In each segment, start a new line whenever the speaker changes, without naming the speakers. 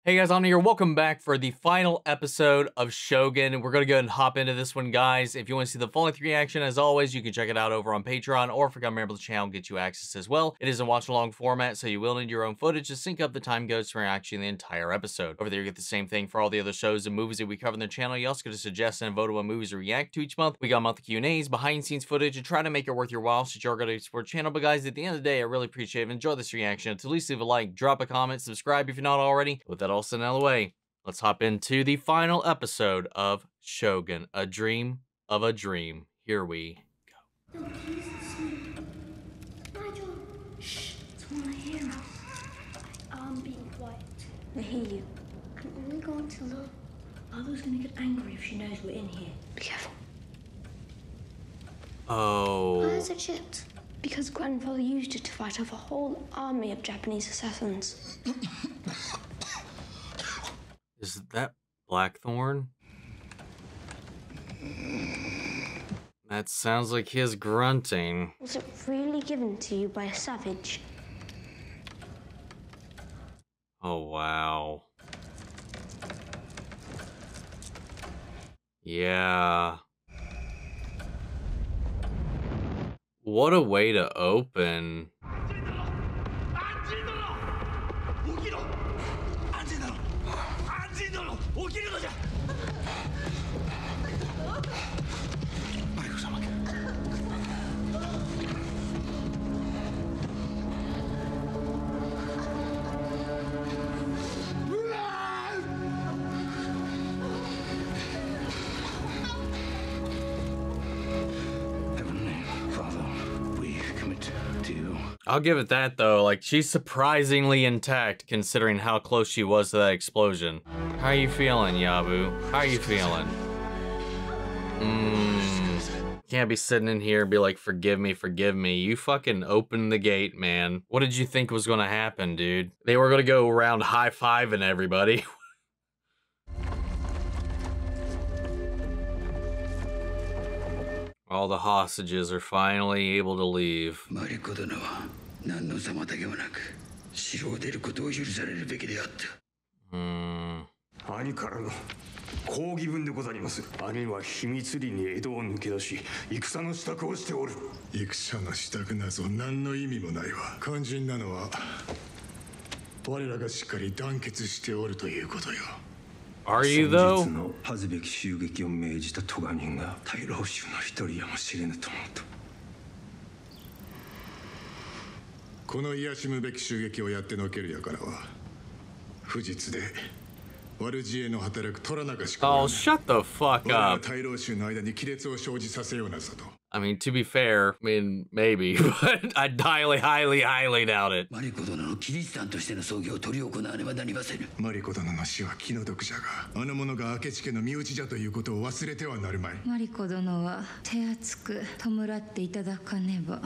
Hey guys, I'm here. Welcome back for the final episode of Shogun. We're going to go ahead and hop into this one, guys. If you want to see the full length reaction, as always, you can check it out over on Patreon, or if you become a member of the channel, get you access as well. It is a watch-along format, so you will need your own footage to sync up the time codes for actually the entire episode. Over there, you get the same thing for all the other shows and movies that we cover on the channel. You also get to suggest and vote on what movies to react to each month. We got monthly Q&As, behind-the-scenes footage, and try to make it worth your while since you're going to support the channel. But guys, at the end of the day, I really appreciate it. Enjoy this reaction. To at least leave a like, drop a comment, subscribe if you're not already. With that all said out of the way, let's hop into the final episode of Shogun, A Dream of a Dream. Here we go.
No, please listen. Nigel, shh, someone hear us. I'm being quiet. They hear you. I'm only going to look. Mother's gonna get angry if she knows we're in here. Be careful.
Oh.
Why is it chipped? Because grandfather used it to fight off a whole army of Japanese assassins.
Is that Blackthorne? That sounds like his grunting.
Was it really given to you by a savage?
Oh, wow. Yeah. What a way to open. I'll give it that though, like she's surprisingly intact considering how close she was to that explosion. How are you feeling, Yabu? How are you feeling? Can't be sitting in here and be like, forgive me, forgive me. You fucking opened the gate, man. What did you think was gonna happen, dude? They were gonna go around high-fiving everybody. All the hostages are finally able to leave.
Mariko 殿は何の妨げもなく城を出ることを許されるべきであった。
兄からの抗議文でござります。兄は秘密裏に江戸を抜け出し、戦の支度をしておる。
戦の支度なぞ何の意味もないわ。肝心なのは我らがしっかり団結しておるということよ。
Are you though?
先日の恥ずべき襲撃を命じた咎人が大老衆の一人やもしれぬと思うと。
この癒しむべき襲撃をやってのけるやからは不実で悪知恵の働くToranagaしか。
Oh, shut the fuck up.
大老衆の間に亀裂を生じさせようなさと。
I mean, to be fair, I mean, maybe, but I highly doubt it.
マリコ殿のキリシタンとしての葬儀を執り行わねばなりませぬ。
マリコ殿の死は気の毒じゃが、あの者が明智家の身内じゃということを忘れてはなるまい。
マリコ殿は手厚く弔っていただかねば。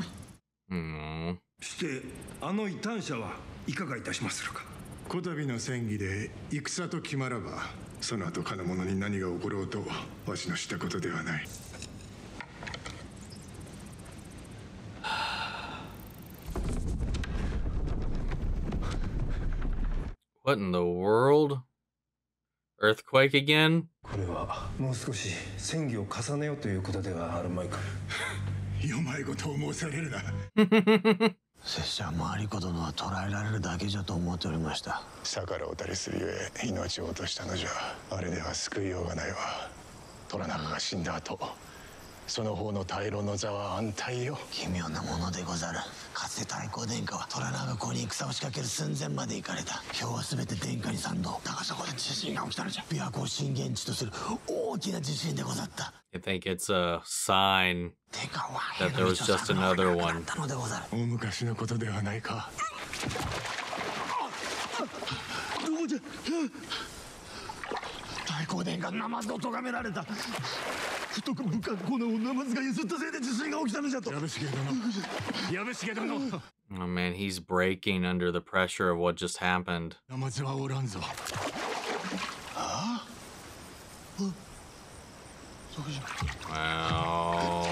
してあの異端者はいかがいたしまするか。
こたびの戦議で戦と決まらば、その後金物に何が起ころうとわしのしたことではない。
What in the world? Earthquake again?
これはもう少し戦議を重ねようということではあるまいか。
よまいことを申されるな。
拙者マリコ殿は捕らえられるだけじゃと思っておりました。
逆らうたりするゆえ命を落としたのじゃ。あれでは救いようがないわ。Toranagaが死んだ後、その方の大老の座は安泰よ。
奇妙なものでござる。かつて太閤殿下はToranaga公に戦を仕掛ける寸前まで行かれた。今日は全て殿下に賛同。だがそこで地震が起きたのじゃ。琵琶湖を震源地とする大きな地震でござった。
I think it's a sign that there was just another one.
大昔のことではないか。
どこじゃ。太閤殿下ナマズを咎められた。太く不可抗なナマズが譲ったせいで地震が起きたのじゃと。Yabushige殿。
Oh man, he's breaking under the pressure of what just happened.
ナマズはおらんぞ。
ああ。
Wow.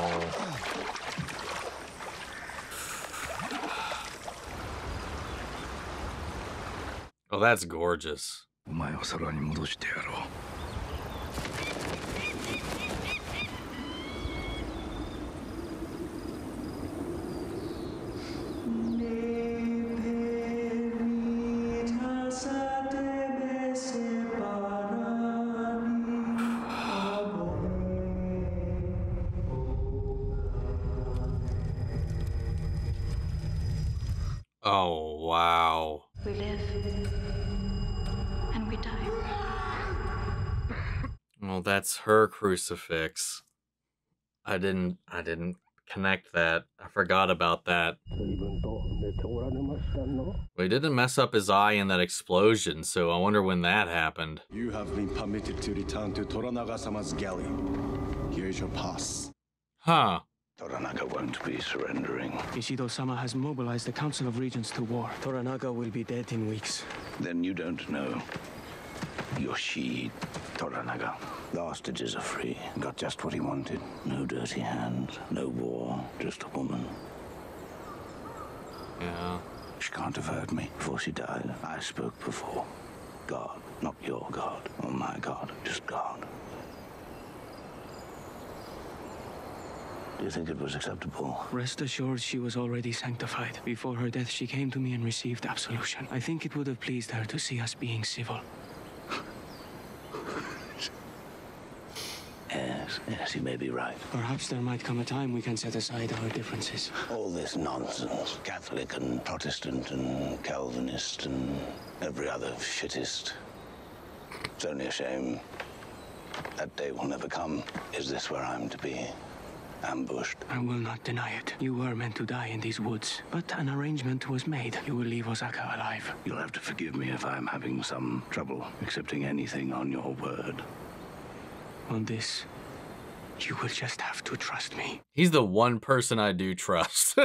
Oh, that's gorgeous.
お前を空に戻してやろう。
Oh, wow.
We live and we die.
Well, that's her crucifix. I didn't connect that. I forgot about that. We didn't mess up his eye in that explosion, so I wonder when that happened.
You have been permitted to return to Toranaga-sama's galley. Here is your pass.
Huh.
Toranaga won't be surrendering.
Ishido-sama has mobilized the Council of Regents to war. Toranaga will be dead in weeks.
Then you don't know. Yoshii, Toranaga. The hostages are free. Got just what he wanted. No dirty hands, no war, just a woman.
Yeah.
She can't have heard me before she died. I spoke before. God, not your God, or my God, just God. Do you think it was acceptable?
Rest assured she was already sanctified. Before her death, she came to me and received absolution. I think it would have pleased her to see us being civil.
Yes, you may be right.
Perhaps there might come a time we can set aside our differences.
All this nonsense, Catholic and Protestant and Calvinist and every other shittist. It's only a shame that day will never come. Is this where I'm to be? Ambushed?
I will not deny it. You were meant to die in these woods, but an arrangement was made. You will leave Osaka alive.
You'll have to forgive me if I'm having some trouble accepting anything on your word.
On this, you will just have to trust me.
He's the one person I do trust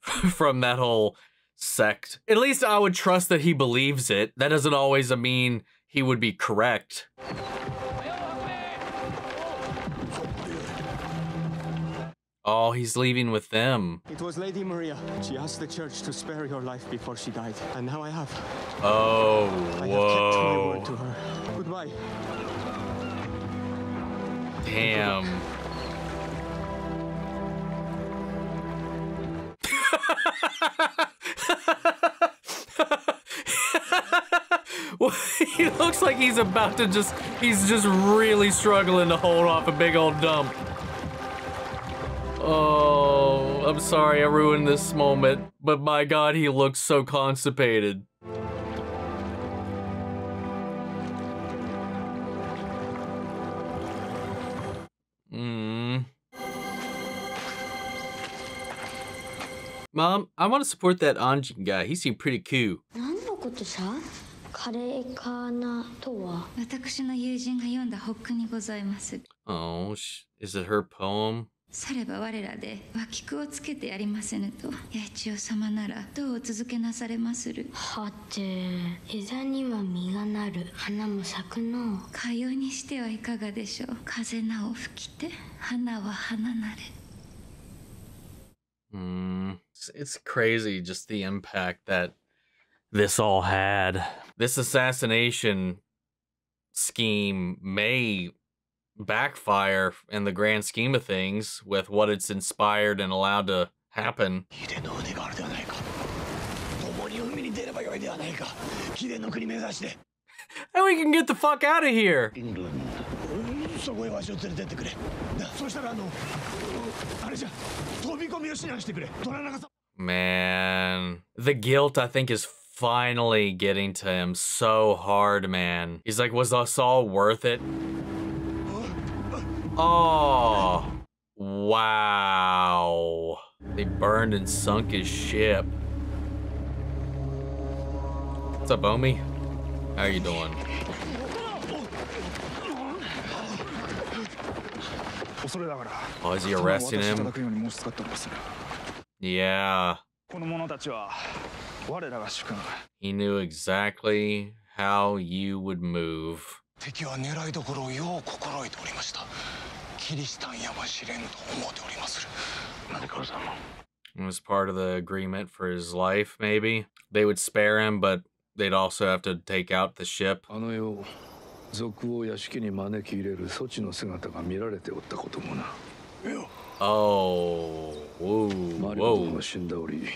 from that whole sect. At least I would trust that he believes it. That doesn't always mean he would be correct. Oh, he's leaving with them.
It was Lady Maria. She asked the church to spare your life before she died. And now I have.
Oh,
I have kept my word to her. Goodbye.
Damn. He looks like he's about to he's just really struggling to hold off a big old dump. Oh, I'm sorry I ruined this moment, but my God, he looks so constipated. Mom, I want to support that Anjin guy. He seemed pretty cool.
何のことさ? カレーカーナとは
私の友人が読んだホックにございます。
Oh, is it her poem?
されば我らで脇句をつけてやりませぬと、八千代様ならどうお続けなされまする。
はて、枝には実がなる、花も咲くの。
かようにしてはいかがでしょう。風なお吹きて、花は花なれ。
It's crazy just the impact that this all had. This assassination scheme may backfire in the grand scheme of things with what it's inspired and allowed to happen. And we can get the fuck out of here. Man, the guilt I think is finally getting to him so hard, man. He's like, was this all worth it? Oh, wow. They burned and sunk his ship. What's up, homie? How you doing? Oh, is he arresting him? Yeah. He knew exactly how you would move. It was part of the agreement for his life, maybe. They would spare him, but they'd also have to take out the ship.
あの世、賊を屋敷に招き入れる措置の姿が見られておったこともな。
Oh, whoa,
マリコ殿が死んだ折、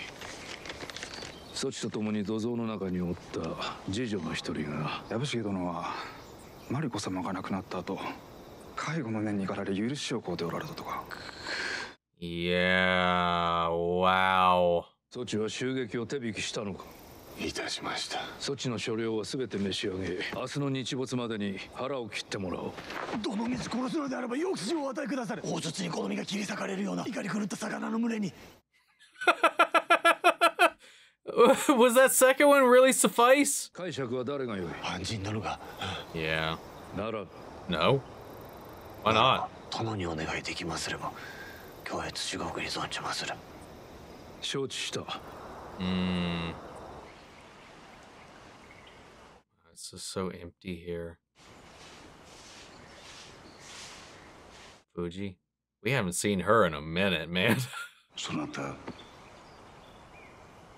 措置と共に土蔵の中におった次女の一人が、
藪重殿はマリコ様が亡くなった後、介護の念に駆られ許しを請うておられたとか。
Yeah, wow.
措置は襲撃を手引きしたのか。
いたしました。
措置の所領は全て召し上げ、明日の日没までに腹を切ってもらおう。
どの道殺すのであれば抑止をお与えくださる。砲術に好みが切り裂かれるような怒り狂った魚の群れに。
Was that second one really suffice?
解釈は誰がよい。
肝心なのが。
Yeah.
なら。
No. Why not?
殿にお願いできますれば、今日地獄に存じまする。
承知した。
It's just so empty here. Fuji? We haven't seen her in a minute, man.
そなた、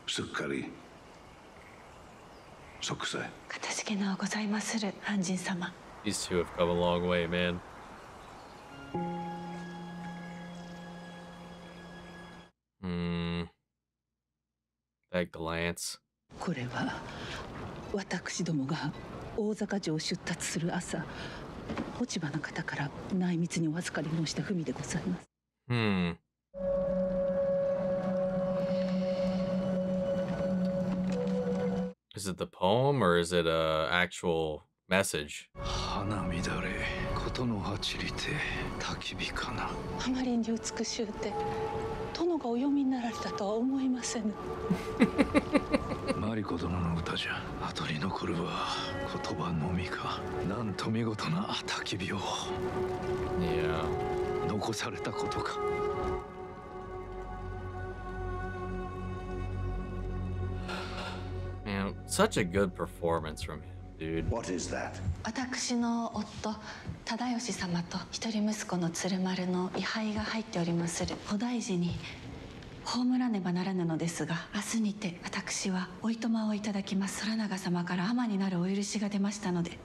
すっかり息災。
かたじけのうございまする、安心様。
These two have come a long way, man. That glance.
これは私どもが大坂城を出立する朝、落葉の方から内密にお預かり申した文でございます。
Is it the poem or is it a actual message?
花乱れ、ことのはちりて、焚き火かな。
あまりに美しゅうて、殿がお読みになられたとは思いませぬ。
マリコ殿の歌じゃ。後に残るは言葉のみか。なんと見事な焚き火を。残されたことか。
Man, such a good performance from him, dude.
What is that?
私の夫、忠義様と一人息子の鶴丸の位牌が入っておりまする。菩提寺に葬らねばならぬのですが、明日にて私はお暇をいただきます。Toranaga様から尼になるお許しが出ましたので。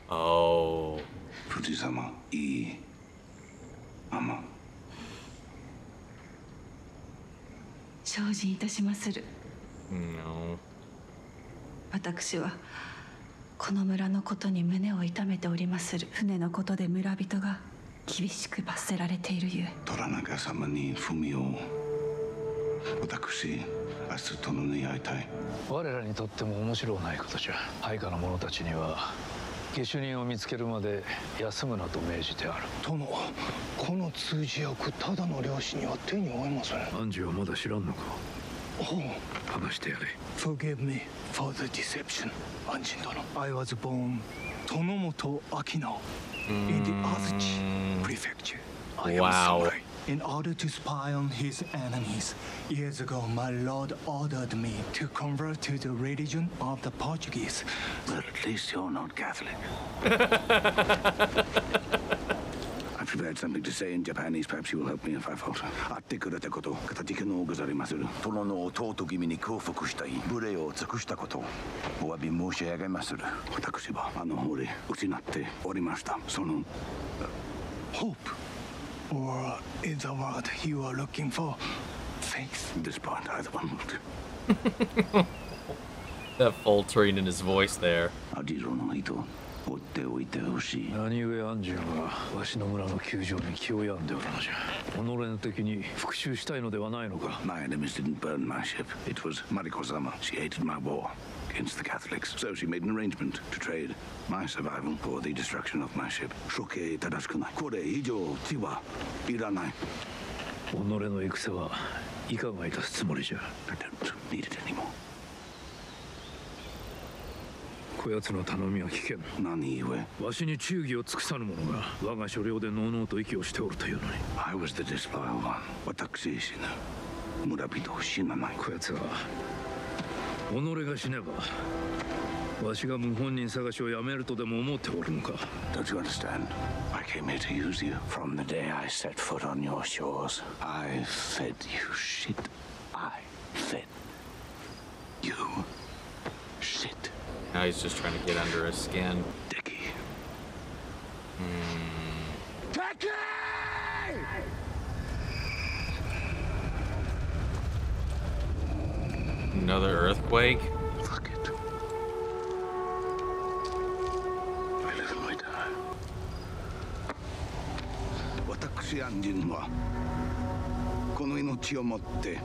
Oh.
富士様、いい尼。
精進いたしまする。
No.
私はこの村のことに胸を痛めておりまする。船のことで村人が厳しく罰せられているゆえ。
Toranaga様にFumiを。私、明日殿に会いたい。
我らにとっても面白ないことじゃ。配下の者たちには下手人を見つけるまで休むなと命じてある。
殿、この通詞役ただの漁師には手に負えません。
アンジはまだ知らんのか。話してやれ。
Forgive me for the deception, 安心殿。I was born Tonomoto Akino in the Azuchi Prefecture. I am Sawai. In order to spy on his enemies, years ago my lord ordered me to convert to the religion of the Portuguese.
Well, at least you're not Catholic. I prepared something to say in Japanese. Perhaps you will help me if I falter. 会ってくれたこと、形けのござりまする。殿の弟君に降伏したい。無礼を尽くしたこと、お詫び申し上げまする。私はあの折失っておりました。その
hope, or is the word you are looking for faith?
This part, either one would.
That faltering in his voice there.
アジロの糸。追っておいてほしい。
何故アンジュがわしの村の窮状に気を病んでおるのじゃ。己の敵に復讐したいのではないのか。
My enemies didn't burn my ship. It was Mariko-sama. She hated my war against the Catholics. So she made an arrangement to trade my survival for the destruction of my ship. 処刑正しくない。これ以上血はいらない。
己の戦はいかがいたすつもりじゃ。
I don't need it anymore.
こやつの頼みは危険。
何故？
わしに忠義を尽くさぬ者が我が所領でのうのうと息をしておるというのに。
I was the disloyal one. 私死ぬ。村人を死なない。
こやつは己が死ねばわしが謀反人探しをやめるとでも思っておるのか。
Don't you understand? I came here to use you. From the day I set foot on your shores, I fed you shit. I fed you
Shit.
Now he's just trying to get under his skin. Another earthquake?
Fuck it. I live and I die.
私安人はこの命をもって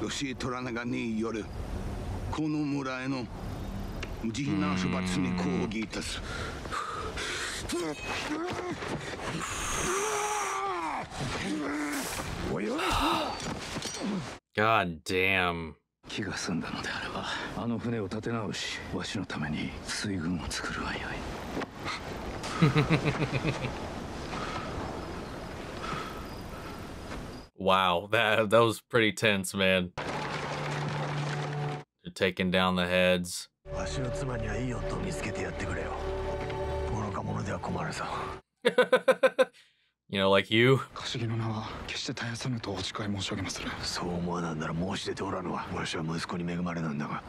吉井虎長によるこの村への無慈悲な処罰に抗議いたす。
God damn.
気が済んだのであれば、あの船を立て直し、わしのために水軍を作るがよい。
Wow, that was pretty tense, man. They're taking down the heads.
わしの妻にはいい夫を見つけてやってくれよ。愚か者では困るぞ。
You know, like you.
可思議の名は決して絶やさぬとお誓い申し上げまする。
そう思わなんなら申し出ておらぬわ。わしは息子に恵まれなんだが、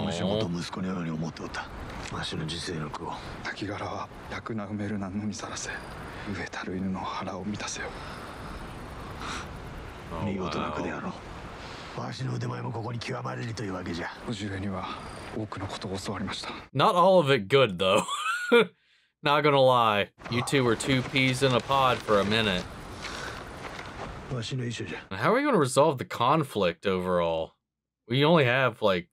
も
しもと息子のように思っておった。わしの自制力を。
滝殻は楽な埋めるなのみさらせ、飢えたる犬の腹を満たせよ。
見事な句であろう。わしの腕前もここに極まれるというわけじゃ。
叔父上には多くのことを教わりました。
Not all of it good, though. Not gonna lie. You two were two peas in a pod for a minute. How are we gonna resolve the conflict overall? We only have, like,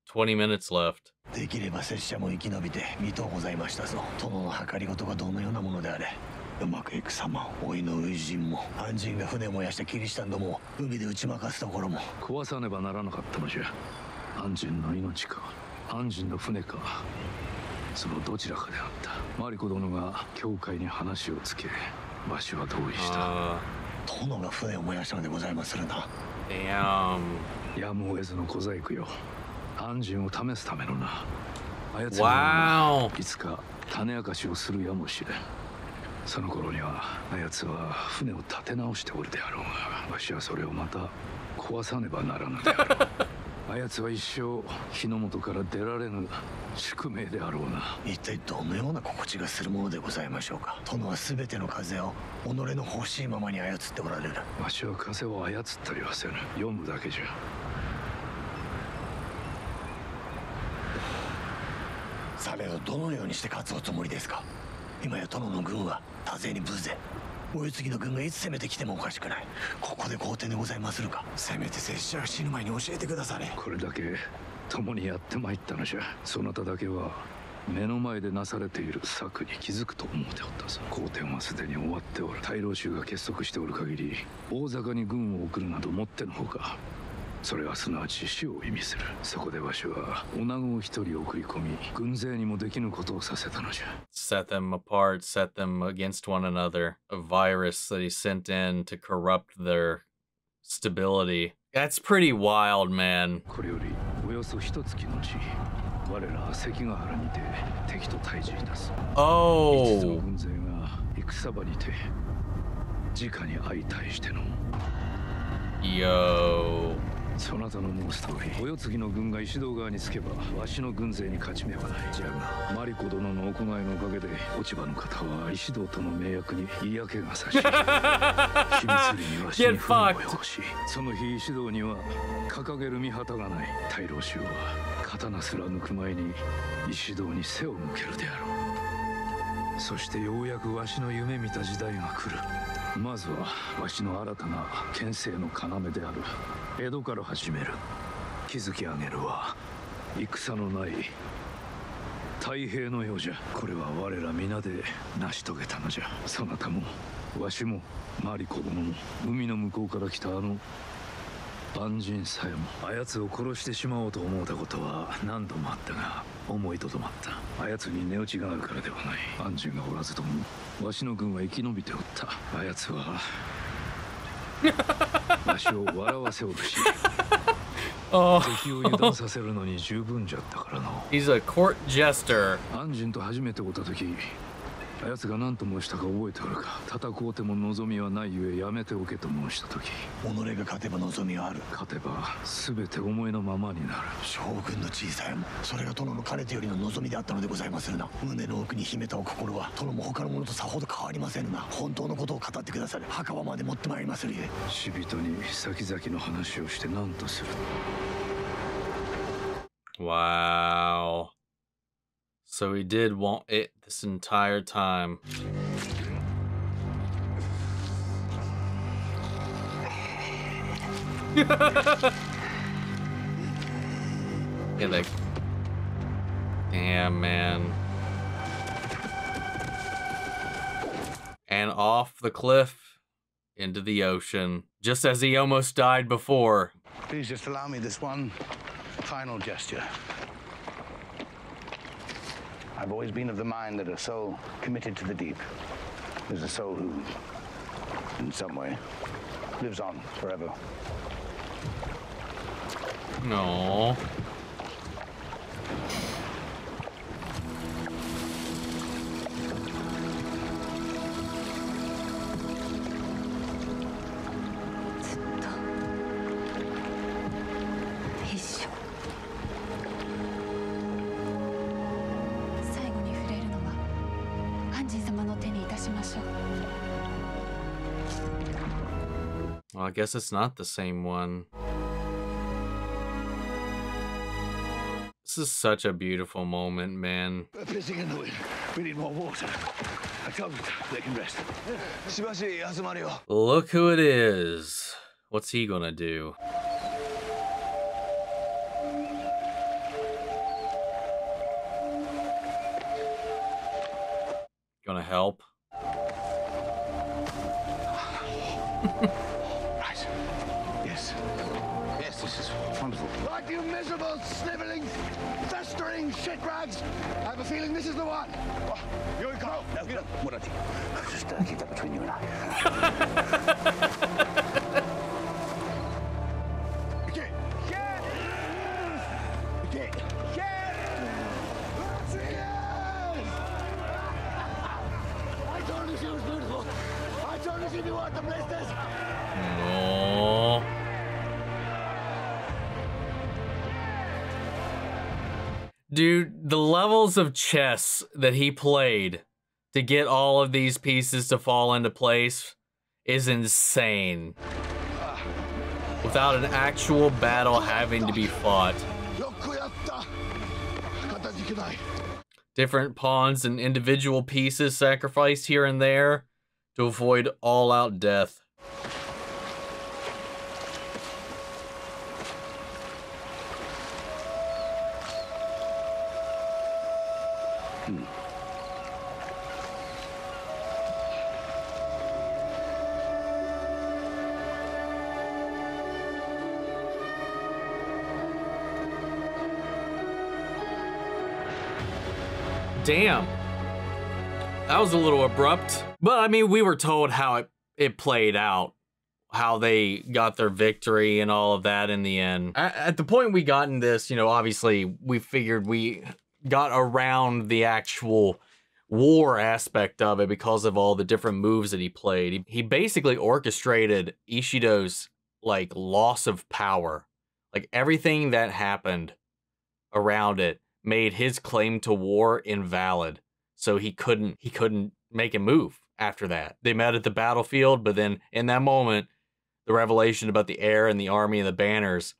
20 minutes left.
できれば拙者も生き延びて見とうございましたぞ。殿の計りごとがどのようなものであれ。うまくいく様を老いの初陣も安人が船を燃やしてキリシタンどもを海で打ち負かすところも
壊さねばならなかったのじゃ。安人の命か安人の船か、そのどちらかであった。マリコ殿が教会に話をつけ、わしは同意した。
殿が船を燃やしたのでございまするな。
やむを得ずの小細工よ。安人を試すためのな。あやつ
が
いつか種明かしをするやもしれん。その頃にはあやつは船を立て直しておるであろうが、わしはそれをまた壊さねばならぬであろう。あやつは一生日の元から出られぬ宿命であろうな。
一体どのような心地がするものでございましょうか。殿は全ての風を己の欲しいままに操っておられる。
わしは風を操ったりはせぬ。読むだけじゃ。
されどどのようにして勝つおつもりですか。今や殿の軍は多勢に無勢。お世継ぎの軍がいつ攻めてきてもおかしくない。ここで好転でございまするか。せめて拙者が死ぬ前に教えてくだされ。
これだけ共にやってまいったのじゃ。そなただけは目の前でなされている策に気づくと思っておったぞ。好転はすでに終わっておる。大老衆が結束しておる限り大坂に軍を送るなどもってのほか。それはすなわち死を意味する。そこでわしは女子を一人送り込み、軍勢にもできぬことをさせたのじゃ。
Set them apart, set them against one another. A virus that he sent in to corrupt their stability. That's pretty wild, man.
これよりおよそ一月のち、我ら関ヶ原にて敵と対峙いたす。
Oh.
一同軍勢が戦場にて直に相対しての。
Yo.
そなたの申す通り、お世継ぎの軍が石堂側につけばわしの軍勢に勝ち目はない。じゃがマリコ殿の行いのおかげで落ち葉の方は石堂との盟約に嫌気がさし、秘密裏にわしに船をよこし、その日石堂には掲げる御旗がない。大老衆は刀すら抜く前に石堂に背を向けるであろう。そしてようやくわしの夢見た時代が来る。まずはわしの新たな県政の要である江戸から始める。築き上げるは戦のない太平の世じゃ。これは我ら皆で成し遂げたのじゃ。そなたもわしもマリコ殿も海の向こうから来たあの安人さえもあやつを殺してしまおうと思うたことは何度もあったが思いとどまった。あやつに値打ちがあるからではない。安人がおらずともわしの軍は生き延びておった。あやつはわしを笑わせおるし敵を油断させるのに十分じゃったからの。
He's a court jester.
安人と初めて会った時あやつが何と申したか覚えておるか。戦うても望みはないゆえやめておけと申した時、
己が勝てば望みはある。
勝てば全て思いのままになる。
将軍の小さいもそれが殿のかねてよりの望みであったのでございまするな。胸の奥に秘めたお心は殿も他の者とさほど変わりませんな。本当のことを語ってくださる。墓場まで持ってまいりまするゆえ。
死人に先々の話をして何とする。
Wow. So he did want it this entire time. Yeah, like, damn, man. And off the cliff into the ocean, just as he almost died before.
Please just allow me this one final gesture. I've always been of the mind that a soul committed to the deep is a soul who, in some way, lives on forever.
No. Well, I guess it's not the same one. This is such a beautiful moment, man.
We're pissing in the wind. We need more water. I told them they can rest.
Look who it is. What's he gonna do? Gonna help?
Right. Yes. Yes, this is wonderful. Right, you miserable, sniveling, festering shitrags. I have a feeling this is the one. Oh, here we go. No, Murati. Just keep that between you and I. Okay. Yes. Okay. Yes. I told you she was beautiful. I told you she knew what the place is.
No. Dude, the levels of chess that he played to get all of these pieces to fall into place is insane. Without an actual battle having to be fought. Different pawns and individual pieces sacrificed here and there to avoid all-out death. Damn. That was a little abrupt. But, I mean, we were told how it played out. How they got their victory and all of that in the end. At the point we got in this, you know, obviously, we figured we got around the actual war aspect of it because of all the different moves that he played. He basically orchestrated Ishido's, like, loss of power. Like, everything that happened around it made his claim to war invalid. So he couldn't make a move after that. They met at the battlefield, but then in that moment, the revelation about the air and the army and the banners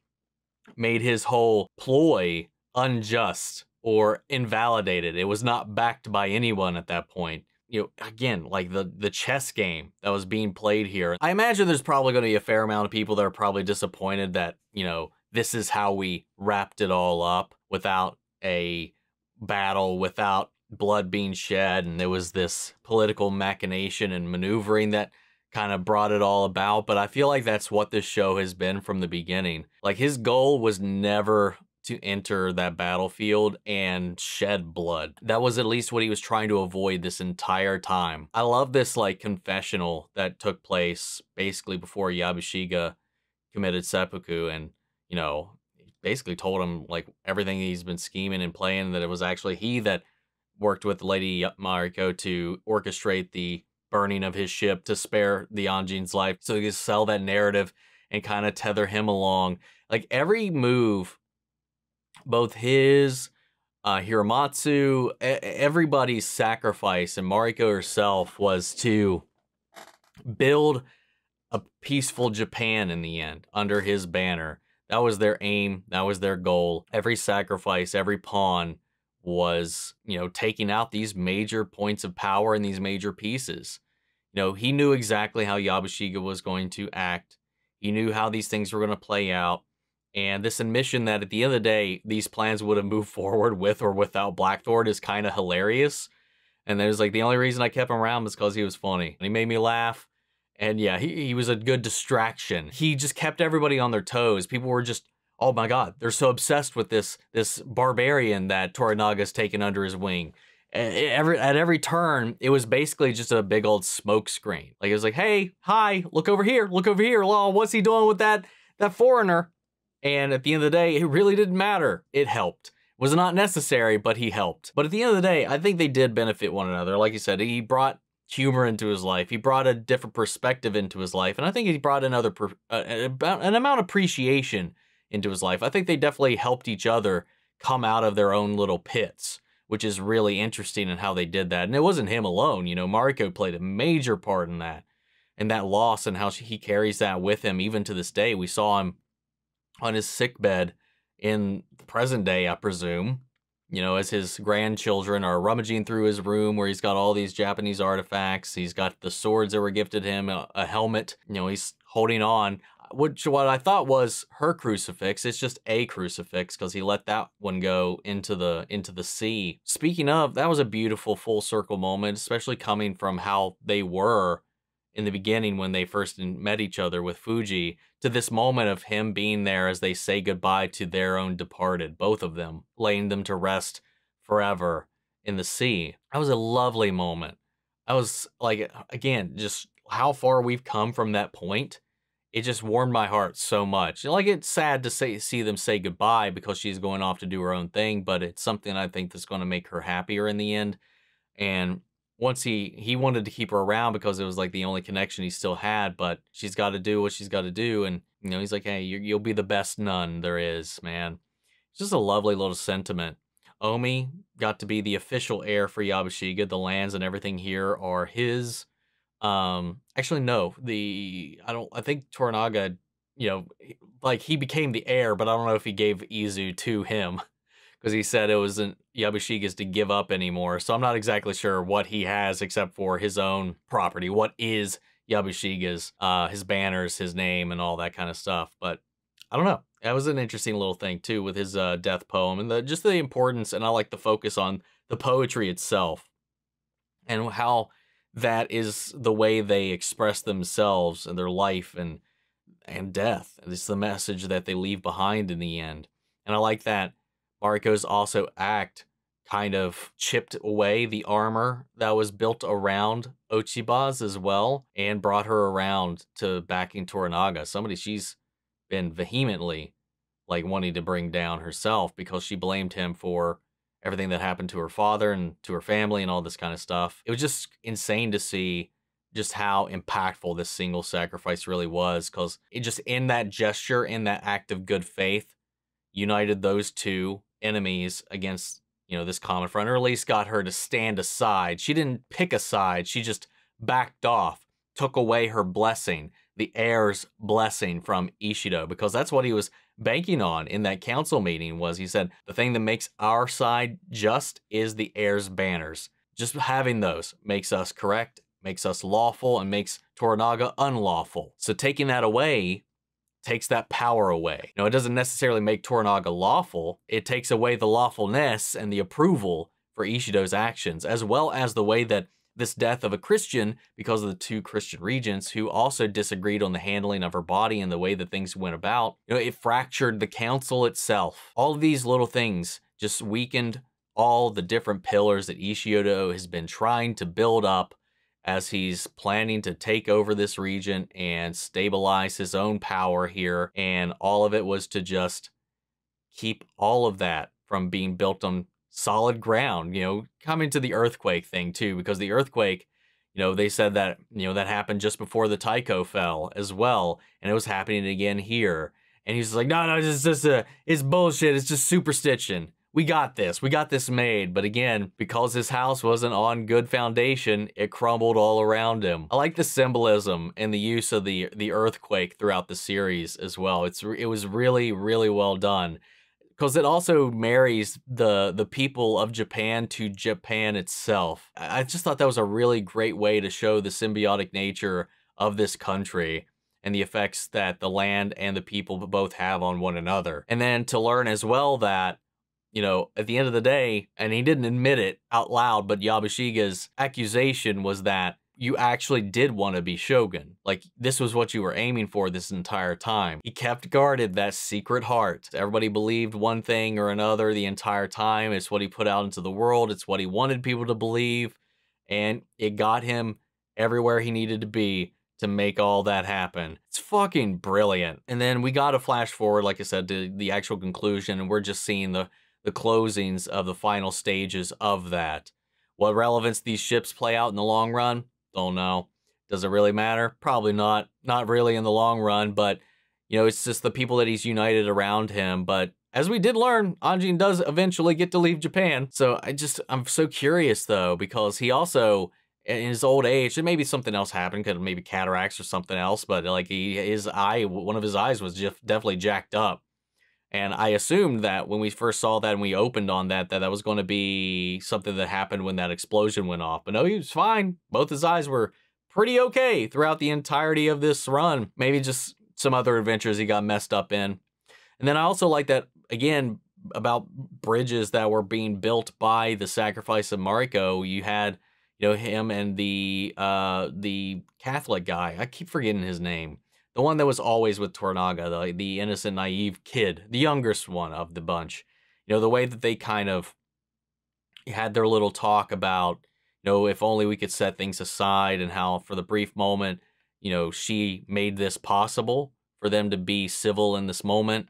made his whole ploy unjust or invalidated. It was not backed by anyone at that point. You know, again, like the chess game that was being played here. I imagine there's probably going to be a fair amount of people that are probably disappointed that, you know, this is how we wrapped it all up without a battle, without blood being shed, and there was this political machination and maneuvering that kind of brought it all about. But I feel like that's what this show has been from the beginning. Like, his goal was never to enter that battlefield and shed blood. That was at least what he was trying to avoid this entire time. I love this, like, confessional that took place basically before Yabushige committed seppuku, and, you know, basically told him, like, everything he's been scheming and playing, that it was actually he that worked with Lady Mariko to orchestrate the burning of his ship to spare the Anjin's life, so he could sell that narrative and kind of tether him along. Like every move, both his, Hiramatsu, everybody's sacrifice, and Mariko herself, was to build a peaceful Japan in the end under his banner. That was their aim. That was their goal. Every sacrifice, every pawn was, you know, taking out these major points of power and these major pieces. You know, he knew exactly how Yabushige was going to act. He knew how these things were going to play out. And this admission that at the end of the day, these plans would have moved forward with or without Blackthorne is kind of hilarious. And there's like, the only reason I kept him around was because he was funny. And he made me laugh. And yeah, he was a good distraction. He just kept everybody on their toes. People were just, oh my God, they're so obsessed with this barbarian that Toranaga's taken under his wing. At every turn, it was basically just a big old smoke screen. Like, it was like, hey, hi, look over here, look over here. Oh, what's he doing with that foreigner? And at the end of the day, it really didn't matter. It helped. It was not necessary, but he helped. But at the end of the day, I think they did benefit one another. Like you said, he brought humor into his life. He brought a different perspective into his life. And I think he brought an amount of appreciation into his life. I think they definitely helped each other come out of their own little pits, which is really interesting in how they did that. And it wasn't him alone. You know, Mariko played a major part in that loss, and how he carries that with him even to this day. We saw him on his sickbed in the present day, I presume, you know, as his grandchildren are rummaging through his room where he's got all these Japanese artifacts. He's got the swords that were gifted him, a helmet, you know, he's holding on, what I thought was her crucifix. It's just a crucifix because he let that one go into the sea. Speaking of, that was a beautiful full circle moment, especially coming from how they were in the beginning when they first met each other with Fuji, to this moment of him being there as they say goodbye to their own departed, both of them, laying them to rest forever in the sea. That was a lovely moment. I was like, again, just how far we've come from that point. It just warmed my heart so much. Like, it's sad to see them say goodbye because she's going off to do her own thing, but it's something I think that's going to make her happier in the end. And once he wanted to keep her around because it was like the only connection he still had, but she's got to do what she's got to do. And, you know, he's like, hey, you'll be the best nun there is, man. It's just a lovely little sentiment. Omi got to be the official heir for Yabushige. The lands and everything here are his. Actually, no, I think Toranaga, you know, like, he became the heir, but I don't know if he gave Izu to him, because he said it wasn't Yabushige's to give up anymore. So I'm not exactly sure what he has except for his own property. What is Yabushige's, his banners, his name, and all that kind of stuff. But I don't know. That was an interesting little thing too with his death poem, and just the importance, and I like the focus on the poetry itself and how that is the way they express themselves and their life and death. It's the message that they leave behind in the end. And I like that Mariko's also act kind of chipped away the armor that was built around Ochiba's as well, and brought her around to backing Toranaga, somebody she's been vehemently like wanting to bring down herself because she blamed him for everything that happened to her father and to her family and all this kind of stuff. It was just insane to see just how impactful this single sacrifice really was, because it just, in that gesture, in that act of good faith, united those two enemies against, you know, this common friend, or at least got her to stand aside. She didn't pick a side. She just backed off, took away her blessing, the heir's blessing from Ishido, because that's what he was banking on in that council meeting. Was, he said, the thing that makes our side just is the heir's banners. Just having those makes us correct, makes us lawful, and makes Toranaga unlawful. So taking that away takes that power away. Now, it doesn't necessarily make Toranaga lawful. It takes away the lawfulness and the approval for Ishido's actions, as well as the way that this death of a Christian, because of the two Christian regents who also disagreed on the handling of her body and the way that things went about, you know, it fractured the council itself. All of these little things just weakened all the different pillars that Ishido has been trying to build up as he's planning to take over this region and stabilize his own power here. And all of it was to just keep all of that from being built on solid ground, you know, coming to the earthquake thing too, because the earthquake, you know, they said that, you know, that happened just before the Taiko fell as well. And it was happening again here. And he's like, no, it's just it's bullshit. It's just superstition. We got this made. But again, because his house wasn't on good foundation, it crumbled all around him. I like the symbolism and the use of the earthquake throughout the series as well. It was really, really well done, because it also marries the people of Japan to Japan itself. I just thought that was a really great way to show the symbiotic nature of this country and the effects that the land and the people both have on one another. And then to learn as well that, you know, at the end of the day, and he didn't admit it out loud, but Yabushige's accusation was that you actually did want to be shogun. Like, this was what you were aiming for this entire time. He kept guarded that secret heart. Everybody believed one thing or another the entire time. It's what he put out into the world. It's what he wanted people to believe. And it got him everywhere he needed to be to make all that happen. It's fucking brilliant. And then we got a flash forward, like I said, to the actual conclusion, and we're just seeing the closings of the final stages of that. What relevance these ships play out in the long run? Don't know. Does it really matter? Probably not. Not really in the long run, but, you know, it's just the people that he's united around him. But as we did learn, Anjin does eventually get to leave Japan. So I'm so curious, though, because he also, in his old age, and maybe something else happened, could maybe cataracts or something else, but like one of his eyes was just definitely jacked up. And I assumed that when we first saw that and we opened on that was going to be something that happened when that explosion went off. But no, he was fine. Both his eyes were pretty okay throughout the entirety of this run. Maybe just some other adventures he got messed up in. And then I also like that, again, about bridges that were being built by the sacrifice of Mariko. You had, you know, him and the Catholic guy. I keep forgetting his name. The one that was always with Toranaga, the innocent, naive kid, the youngest one of the bunch. You know, the way that they kind of had their little talk about, you know, if only we could set things aside, and how for the brief moment, you know, she made this possible for them to be civil in this moment,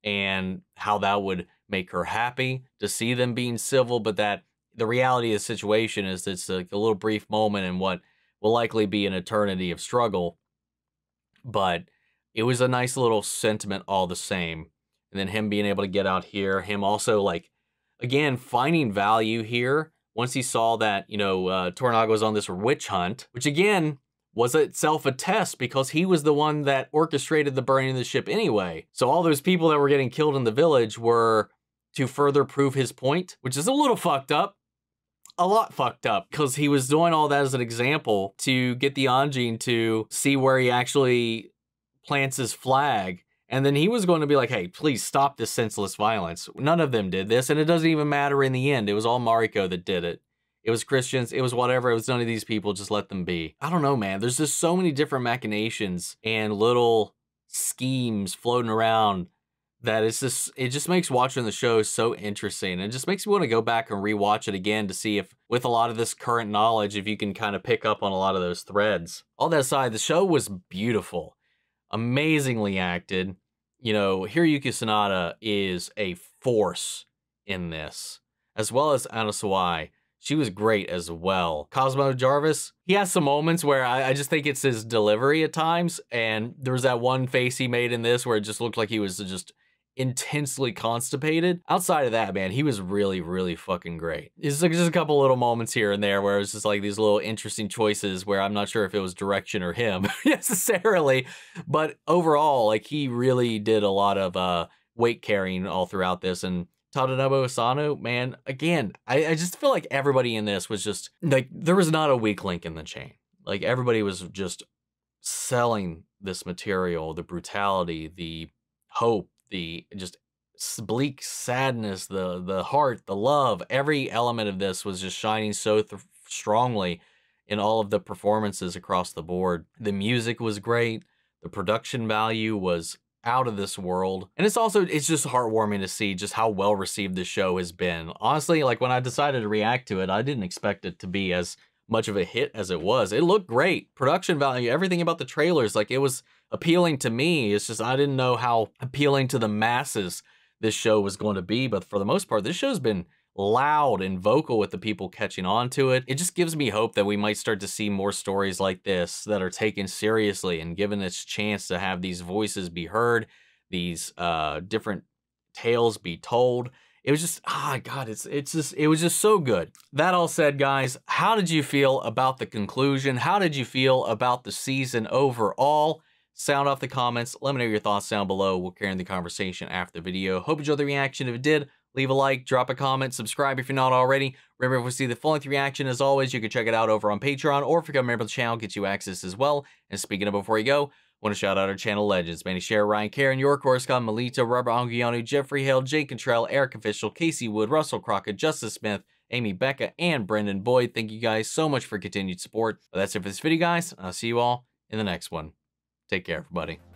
and how that would make her happy to see them being civil, but that the reality of the situation is it's like a little brief moment in what will likely be an eternity of struggle. But it was a nice little sentiment all the same. And then him being able to get out here, him also, like, again, finding value here once he saw that, you know, Toranaga was on this witch hunt, which again was itself a test, because he was the one that orchestrated the burning of the ship anyway. So all those people that were getting killed in the village were to further prove his point, which is a little fucked up. A lot fucked up, because he was doing all that as an example to get the Anjin to see where he actually plants his flag. And then he was going to be like, hey, please stop this senseless violence. None of them did this, and it doesn't even matter in the end. It was all Mariko that did it. It was Christians, it was whatever, it was none of these people, just let them be. I don't know, man. There's just so many different machinations and little schemes floating around that it just makes watching the show so interesting. It just makes me want to go back and rewatch it again to see if, with a lot of this current knowledge, if you can kind of pick up on a lot of those threads. All that aside, the show was beautiful, amazingly acted. You know, Hiroyuki Sanada is a force in this, as well as Anna Sawai. She was great as well. Cosmo Jarvis, he has some moments where I just think it's his delivery at times, and there was that one face he made in this where it just looked like he was just intensely constipated. Outside of that, man, he was really, really fucking great. It's like just a couple little moments here and there where it's just like these little interesting choices where I'm not sure if it was direction or him necessarily, but overall, like, he really did a lot of weight carrying all throughout this. And Tadanobu Asano, man, again, I just feel like everybody in this was just like, there was not a weak link in the chain. Like, everybody was just selling this material, the brutality, the hope, the just bleak sadness, the heart, the love. Every element of this was just shining so strongly in all of the performances across the board. The music was great. The production value was out of this world. And it's just heartwarming to see just how well received this show has been. Honestly, like, when I decided to react to it, I didn't expect it to be as much of a hit as it was. It looked great. Production value, everything about the trailers, like, it was appealing to me. It's just I didn't know how appealing to the masses this show was going to be. But for the most part, this show's been loud and vocal with the people catching on to it. It just gives me hope that we might start to see more stories like this that are taken seriously and given its chance to have these voices be heard, these different tales be told. It was just, God, it was just so good. That all said, guys, how did you feel about the conclusion? How did you feel about the season overall? Sound off the comments. Let me know your thoughts down below. We'll carry on the conversation after the video. Hope you enjoyed the reaction. If it did, leave a like, drop a comment, subscribe if you're not already. Remember, if we see the full-length reaction, as always, you can check it out over on Patreon, or if you become a member of the channel, get you access as well. And speaking of before you go, want to shout out our channel legends: Manny Share, Ryan Karen, York Coruscant, Melita, Robert Anguiano, Jeffrey Hale, Jake Contrell, Eric Official, Casey Wood, Russell Crockett, Justice Smith, Amy Becca, and Brendan Boyd. Thank you guys so much for continued support. But that's it for this video, guys. I'll see you all in the next one. Take care, everybody.